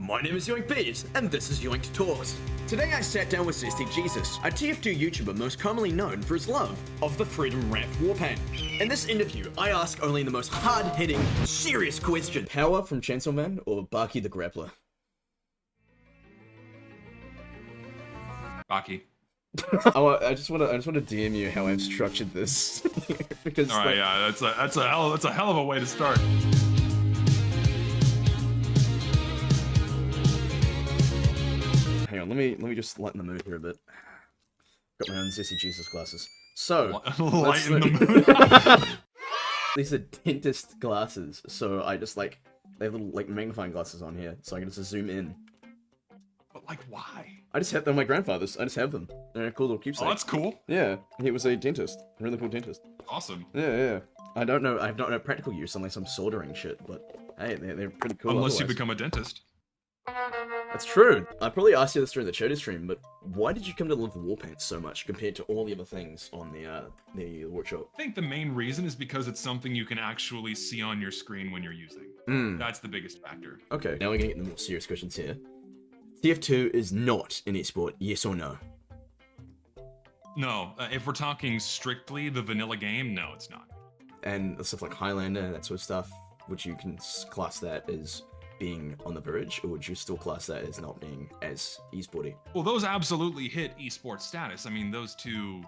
My name is Yoinked, and this is Yoinked Talks. Today I sat down with Zesty Jesus, a TF2 YouTuber most commonly known for his love of the Freedom Rap Warpaint. In this interview, I ask only the most hard-hitting, serious question. Power from Chainsaw Man or Baki the Grappler? Baki. I just want to DM you how I've structured this because. All right, yeah, that's a hell of a way to start. Hang on, let me just lighten the mood here a bit. Got my own Zesty Jesus glasses. So Lighten the mood. These are dentist glasses, so I just they have little magnifying glasses on here, so I can just zoom in. But why? I just have them. My grandfather's. I just have them. They're a cool little keepsake. Oh, that's cool. Yeah, he was a dentist. A really cool dentist. Awesome. Yeah. I don't know. I have not no practical use unless I'm soldering shit. But hey, they're pretty cool. Unless otherwise. you become a dentist. That's true. I probably asked you this during the Chota stream, but why did you come to love the Warpaint so much compared to all the other things on the workshop? I think the main reason is because it's something you can actually see on your screen when you're using. That's the biggest factor. Okay, now we're gonna get the more serious questions here. TF2 is not an esport, yes or no? No, if we're talking strictly the vanilla game, no, it's not. And stuff like Highlander, that sort of stuff, would you can class that as being on the verge, or would you still class that as not being as esporty? Well, those absolutely hit esports status. I mean, those two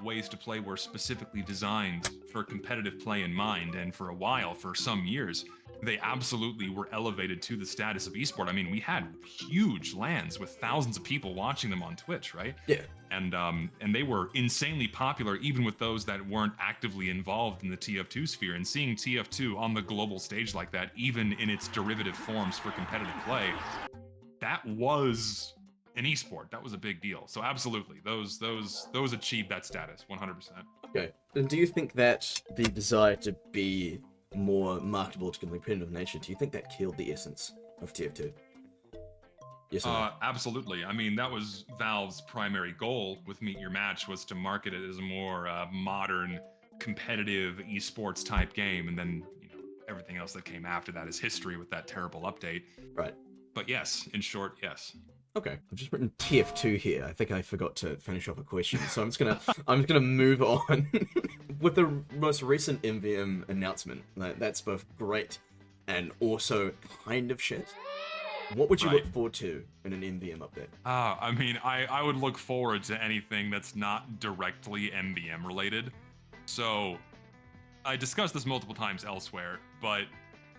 ways to play were specifically designed for competitive play in mind, and for a while, for some years, they absolutely were elevated to the status of esport. I mean, we had huge LANs with thousands of people watching them on Twitch, right? Yeah. And they were insanely popular, even with those that weren't actively involved in the TF2 sphere. And seeing TF2 on the global stage like that, even in its derivative forms for competitive play, that was an esport. That was a big deal. So absolutely, those achieved that status 100%. Okay. And do you think that the desire to be more marketable to competitive nature, do you think that killed the essence of TF2? Yes or no? Absolutely. I mean, that was Valve's primary goal with Meet Your Match, was to market it as a more modern, competitive esports type game, and then everything else that came after that is history with that terrible update. Right. But yes, in short, yes. Okay, I've just written TF2 here. I think I forgot to finish off a question, so I'm just gonna move on with the most recent MVM announcement. That's both great and also kind of shit. What would you look forward to in an MVM update? I mean, I would look forward to anything that's not directly MVM related. So, I discussed this multiple times elsewhere, but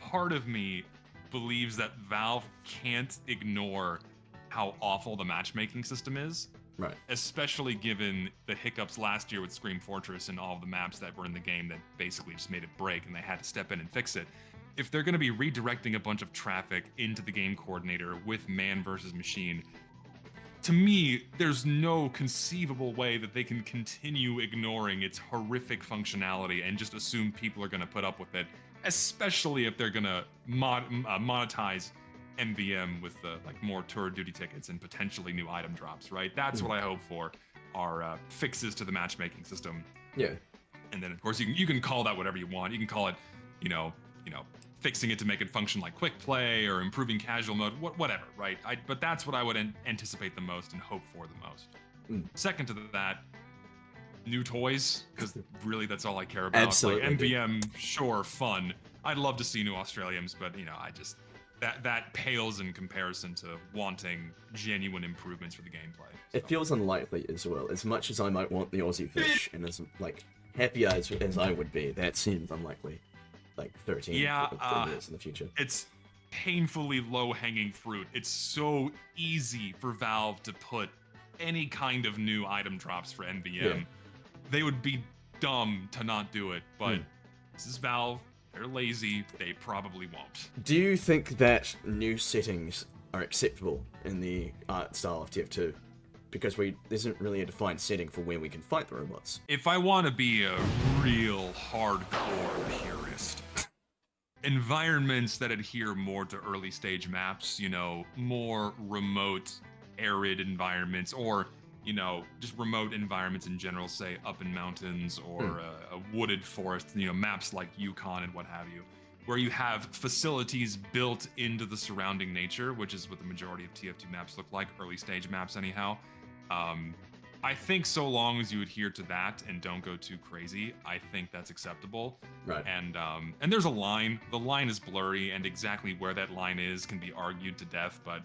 part of me believes that Valve can't ignore how awful the matchmaking system is. Right. Especially given the hiccups last year with Scream Fortress and all of the maps that were in the game that basically just made it break and they had to step in and fix it. If they're going to be redirecting a bunch of traffic into the game coordinator with man versus machine, to me, there's no conceivable way that they can continue ignoring its horrific functionality and just assume people are going to put up with it, especially if they're going to monetize MVM with the more tour duty tickets and potentially new item drops, right? That's what I hope for, are fixes to the matchmaking system. Yeah. And then of course you can call that whatever you want. You can call it, fixing it to make it function like quick play or improving casual mode, whatever, right? But that's what I would anticipate the most and hope for the most. Second to that, new toys, because really that's all I care about. Absolutely. MVM, sure, fun. I'd love to see new Australians, but I just that pales in comparison to wanting genuine improvements for the gameplay. So. It feels unlikely as well. As much as I might want the Aussie fish, and as happy as I would be, that seems unlikely. 13 years in the future. It's painfully low-hanging fruit. It's so easy for Valve to put any kind of new item drops for MVM. Yeah. They would be dumb to not do it, but this is Valve. They're lazy. They probably won't. Do you think that new settings are acceptable in the art style of TF2? Because there isn't really a defined setting for when we can fight the robots. If I want to be a real hardcore purist, environments that adhere more to early stage maps, more remote, arid environments, or just remote environments in general, say up in mountains or a wooded forest, maps like Yukon and what have you. where you have facilities built into the surrounding nature, which is what the majority of TF2 maps look like, early stage maps anyhow. I think so long as you adhere to that and don't go too crazy, I think that's acceptable. Right. And there's a line. The line is blurry, and exactly where that line is can be argued to death, but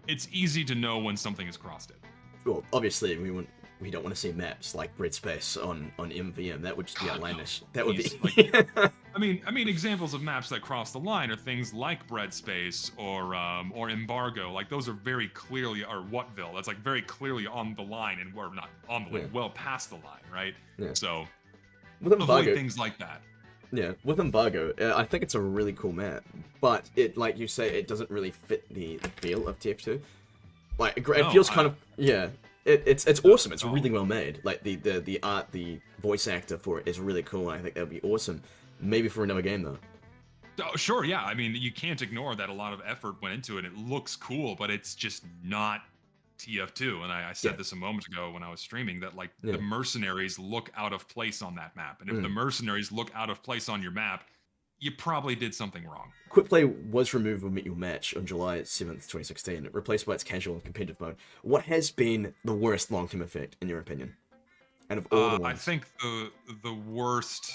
it's easy to know when something has crossed it. Well, obviously, we don't want to see maps like Bread Space on MVM. That would just be outlandish. No. That would be. Like, I mean, examples of maps that cross the line are things like Bread Space or Embargo. Like those are very clearly, or Whatville. That's like very clearly on the line, and we're not on the line, well past the line, right? Yeah. So with Embargo, avoid things like that. Yeah, with Embargo, I think it's a really cool map, but it, like you say, it doesn't really fit the feel of TF2. Like it feels kind of It's awesome. It's really well made. Like the art, the voice actor for it is really cool. And I think that would be awesome. Maybe for another game though. Oh, sure, yeah. I mean, you can't ignore that a lot of effort went into it. It looks cool, but it's just not TF2. And I said this a moment ago when I was streaming that like the mercenaries look out of place on that map. And if the mercenaries look out of place on your map, you probably did something wrong. Quickplay was removed from Meet Your Match on July 7th, 2016, replaced by its casual and competitive mode. What has been the worst long-term effect, in your opinion? And of all the ones? I think the worst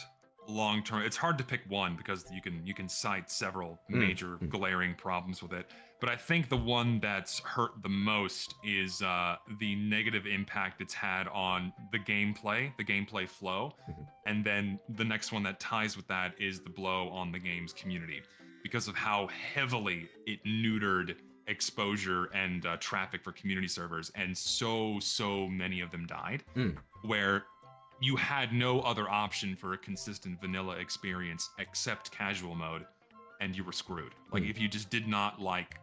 long-term, it's hard to pick one because you can cite several major glaring problems with it. But I think the one that's hurt the most is the negative impact it's had on the gameplay flow. And then the next one that ties with that is the blow on the game's community because of how heavily it neutered exposure and traffic for community servers. And so many of them died, where you had no other option for a consistent vanilla experience except casual mode, and you were screwed. Like if you just did not like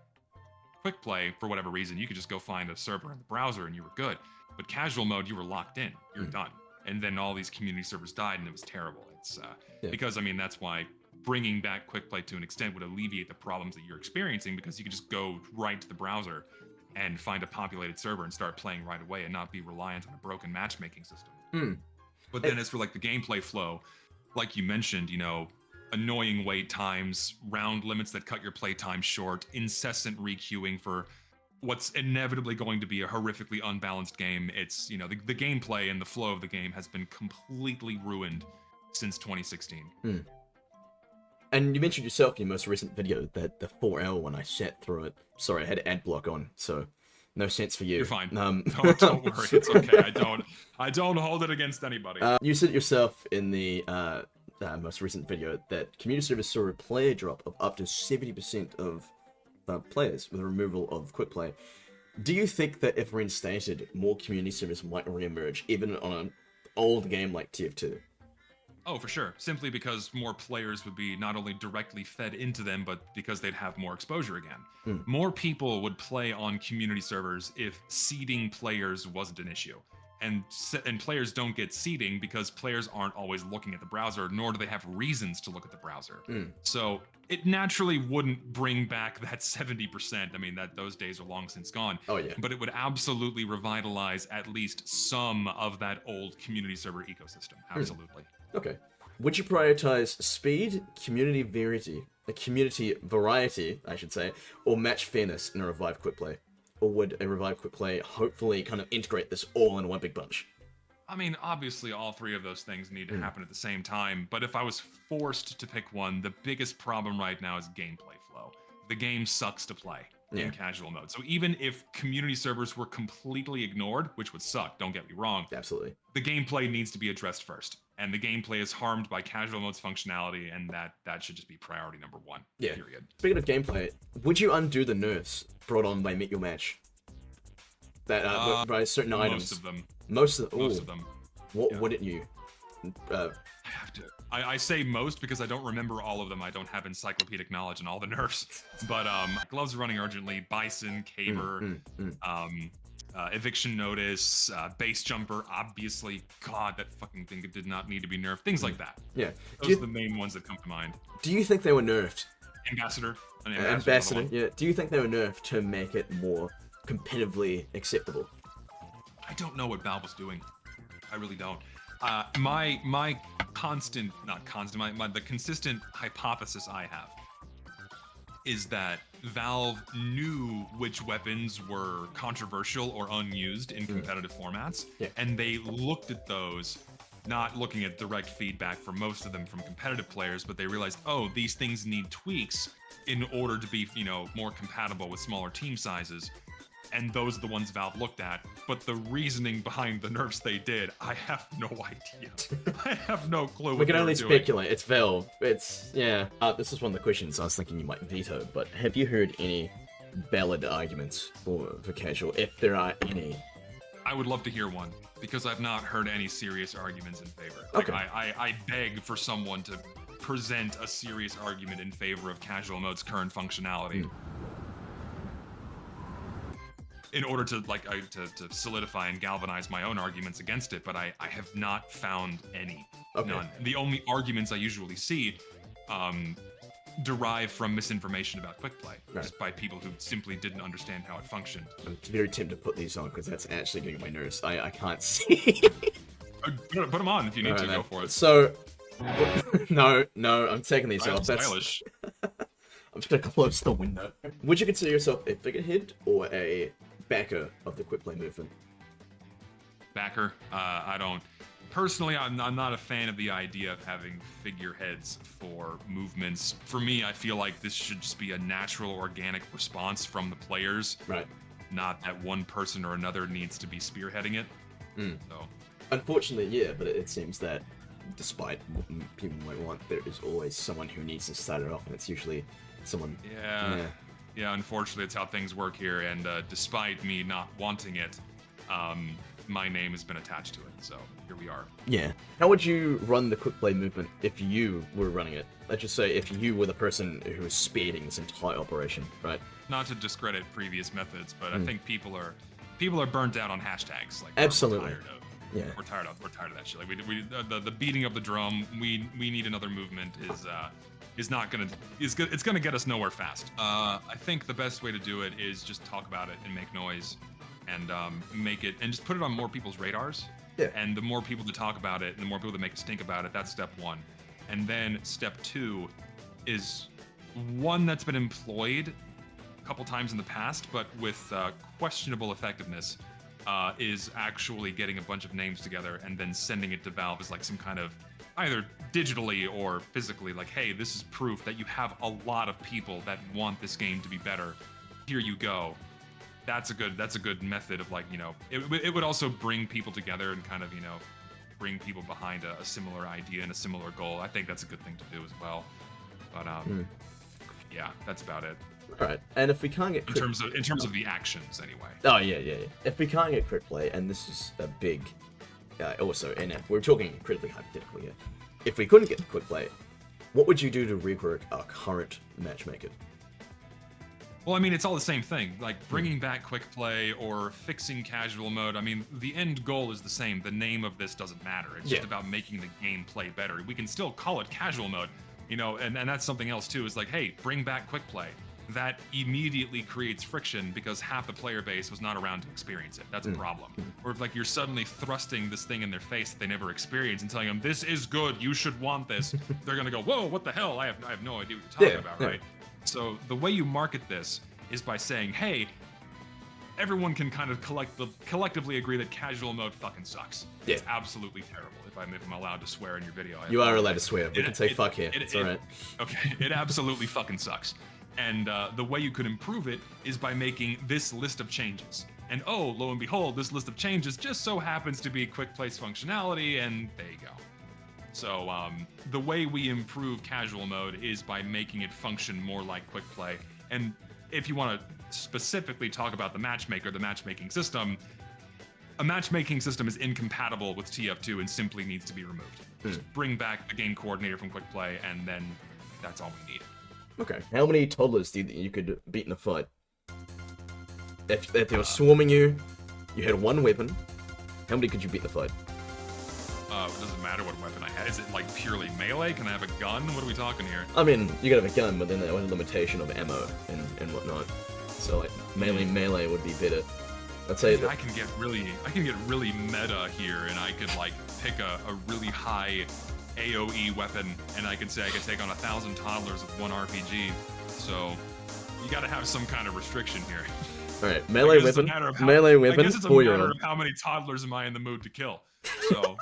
quick play for whatever reason, you could just go find a server in the browser and you were good. But casual mode, you were locked in. You're done. And then all these community servers died, and it was terrible. It's because I mean that's why bringing back quick play to an extent would alleviate the problems that you're experiencing, because you could just go right to the browser and find a populated server and start playing right away and not be reliant on a broken matchmaking system. But then as for like the gameplay flow, like you mentioned, you know, annoying wait times, round limits that cut your play time short, incessant requeuing for what's inevitably going to be a horrifically unbalanced game. It's, you know, the gameplay and the flow of the game has been completely ruined since 2016. And you mentioned yourself in your most recent video that the 4L when I sat through it. Sorry, I had ad block on, so no sense for you. You're fine. No, don't worry. It's okay. I don't hold it against anybody. You said yourself in the most recent video that community service saw a player drop of up to 70% of players with the removal of quick play. Do you think that if reinstated, more community service might reemerge, even on an old game like TF2? Oh, for sure. Simply because more players would be not only directly fed into them, but because they'd have more exposure again. More people would play on community servers if seeding players wasn't an issue. And players don't get seeding because players aren't always looking at the browser, nor do they have reasons to look at the browser. So it naturally wouldn't bring back that 70%. I mean, those days are long since gone. Oh, yeah. But it would absolutely revitalize at least some of that old community server ecosystem. Absolutely. Okay. Would you prioritize speed, community variety, I should say, or match fairness in a revived quick play? Or would a revived quick play hopefully kind of integrate this all in one big bunch? I mean, obviously all three of those things need to happen at the same time, but if I was forced to pick one, the biggest problem right now is gameplay flow. The game sucks to play in casual mode. So even if community servers were completely ignored, which would suck, don't get me wrong. Absolutely. The gameplay needs to be addressed first. And the gameplay is harmed by casual mode's functionality, and that should just be priority number one. Yeah. Period. Speaking of gameplay, would you undo the nerfs brought on by Meet Your Match? That by certain items. Most of them. What wouldn't you? I have to. I say most because I don't remember all of them. I don't have encyclopedic knowledge on all the nerfs. But gloves running urgently, Bison, Caber, eviction notice, base jumper, obviously. God, that fucking thing did not need to be nerfed. Things like that. Yeah. Those are the main ones that come to mind. Do you think they were nerfed? Ambassador. Ambassador, yeah. Do you think they were nerfed to make it more competitively acceptable? I don't know what Valve was doing. I really don't. My constant, not constant, the consistent hypothesis I have is that Valve knew which weapons were controversial or unused in competitive formats, and they looked at those, not looking at direct feedback from most of them from competitive players, but they realized, oh, these things need tweaks in order to be, more compatible with smaller team sizes. And those are the ones Valve looked at. But the reasoning behind the nerfs they did, I have no idea. I have no clue what We can they only were doing. speculate. It's Valve. It's, yeah. This is one of the questions I was thinking you might veto, but have you heard any valid arguments for casual, if there are any? I would love to hear one, because I've not heard any serious arguments in favor. Like, Okay. I beg for someone to present a serious argument in favor of casual mode's current functionality. In order to to solidify and galvanize my own arguments against it, but I have not found any. Okay. None. The only arguments I usually see derive from misinformation about quickplay, just by people who simply didn't understand how it functioned. I'm very tempted to put these on because that's actually getting my nerves. I can't see. Put them on if you need to. Go for it. So, no, I'm taking these I'm off. That's stylish. I'm just gonna close the window. Would you consider yourself a figurehead or a backer of the quickplay movement? Backer. I don't. Personally, I'm not a fan of the idea of having figureheads for movements. For me, I feel like this should just be a natural, organic response from the players. Right. Not that one person or another needs to be spearheading it. So. Unfortunately, yeah, but it seems that despite what people might want, there is always someone who needs to start it off, and it's usually someone. Yeah, unfortunately, it's how things work here, and despite me not wanting it, my name has been attached to it, so here we are. Yeah. How would you run the quickplay movement if you were running it? Let's just say if you were the person who was spearheading this entire operation, right? Not to discredit previous methods, but I think people are burnt out on hashtags. Like, absolutely. We're tired of that shit. Like the beating of the drum. We need another movement is gonna get us nowhere fast. I think the best way to do it is just talk about it and make noise, and make it and just put it on more people's radars. Yeah. And the more people that talk about it, and the more people that make a stink about it, that's step one. And then step two is one that's been employed a couple times in the past, but with questionable effectiveness. Is actually getting a bunch of names together and then sending it to Valve as like some kind of either digitally or physically, like, hey, this is proof that you have a lot of people that want this game to be better. Here you go. That's a good method of, like, it would also bring people together and kind of, bring people behind a similar idea and a similar goal. I think that's a good thing to do as well. But yeah, that's about it. Alright, and if we can't get in terms of the actions, anyway. Oh yeah. If we can't get quickplay, and this is a big, also, and we're talking incredibly hypothetically here. If we couldn't get quickplay, what would you do to rework our current matchmaker? Well, I mean, it's all the same thing. Like bringing back quickplay or fixing casual mode. I mean, the end goal is the same. The name of this doesn't matter. It's just about making the game play better. We can still call it casual mode, and that's something else too. Is like, hey, bring back quickplay. That immediately creates friction because half the player base was not around to experience it. That's a problem. Or if, like, you're suddenly thrusting this thing in their face that they never experienced and telling them, this is good, you should want this, they're gonna go, whoa, what the hell? I have no idea what you're talking about, right? So the way you market this is by saying, hey, everyone can kind of collectively agree that casual mode fucking sucks. Yeah. It's absolutely terrible. If I'm allowed to swear in your video. You are allowed to swear. We can say fuck here. It's alright. Okay, it absolutely fucking sucks. And the way you could improve it is by making this list of changes. And oh, lo and behold, this list of changes just so happens to be quick place functionality, and there you go. So the way we improve casual mode is by making it function more like quick play. And if you want to specifically talk about the matchmaking system, a matchmaking system is incompatible with TF2 and simply needs to be removed. Just bring back the game coordinator from quick play, and then that's all we need. Okay. How many toddlers do you think you could beat in a fight? If they were swarming you, you had one weapon, how many could you beat in the fight? It doesn't matter what weapon I had. Is it like purely melee? Can I have a gun? What are we talking here? I mean, you could have a gun, but then there was a limitation of ammo and whatnot. So like melee would be better. I'd say Dude, that I can get really meta here, and I could like pick a really high AOE weapon, and I could say I could take on 1,000 toddlers with one RPG. So you got to have some kind of restriction here. all right, melee weapon, I guess it's a 4-year-old. matter of how many toddlers am I in the mood to kill. So